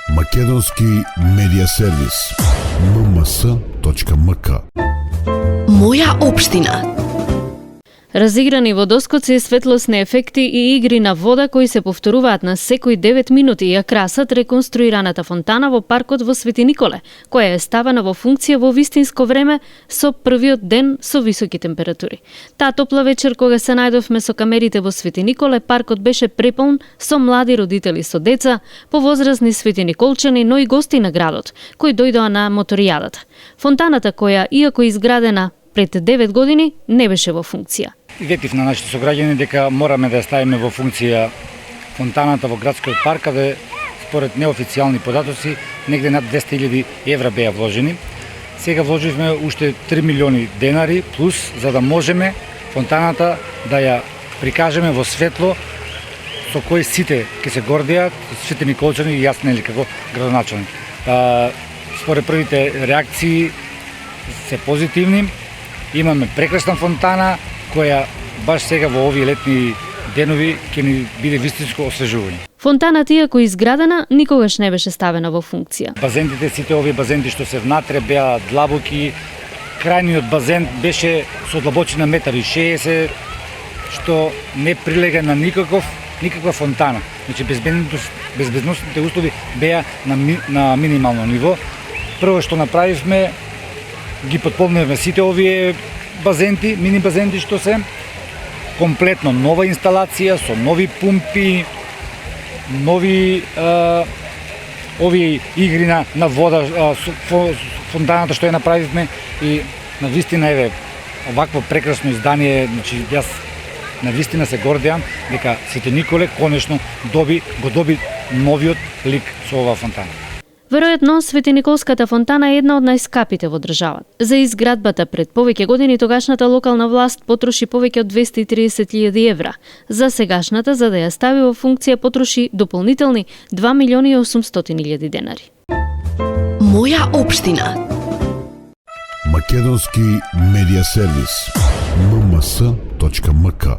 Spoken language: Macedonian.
Македонски медиа сервис. mms.mk. Моја општина. Разиграни водоскоци, светлосни ефекти и игри на вода кои се повторуваат на секои 9 минути ја красат реконструираната фонтана во паркот во Свети Николе, која е ставена во функција во вистинско време со првиот ден со високи температури. Таа топла вечер кога се најдовме со камерите во Свети Николе, паркот беше преполн со млади родители со деца, повозрасни свети николчани, но и гости на градот, кои дојдоа на моторијадата. Фонтаната која, иако изградена пред 9 години, не беше во функција. Ветив на нашите сограѓани дека мораме да ја ставиме во функција фонтаната во градскиот парк, каде според неофицијални податоци негде над 200.000 евра беа вложени. Сега вложивме уште 3 милиони денари плюс за да можеме фонтаната да ја прикажеме во светло со кој сите ќе се гордеат, сите николчани и јас нели како градоначелник. Според првите реакции се позитивни. Имаме прекрасна фонтана која баш сега во овие летни денови ќе ни биде вистинско освежување. Фонтаната, иако изградена, никогаш не беше ставена во функција. Базентите, сите овие базенти што се внатре беа длабоки. Крајниот базен беше со длабочина 1,60 м, што не прилега на никаква фонтана. Значи безбедносните услови беа на минимално ниво. Прво што направивме, ги потполнивме сите овие базенти, мини базенти што се комплетно нова инсталација со нови пумпи, нови овие игри на вода, фонтаната што ја направивме и навистина еве овакво прекрасно издание, значи јас навистина се гордеам дека Свети Николе конечно го доби новиот лик со оваа фонтана. Веројатно, Свети Николската фонтана е една од најскапите во државата. За изградбата пред повеќе години тогашната локална власт потроши повеќе од 230.000 евра. За сегашната, за да ја стави во функција, потроши дополнителни 2.800.000 денари. Моја општина. Македонски медиа сервис. mms.mk.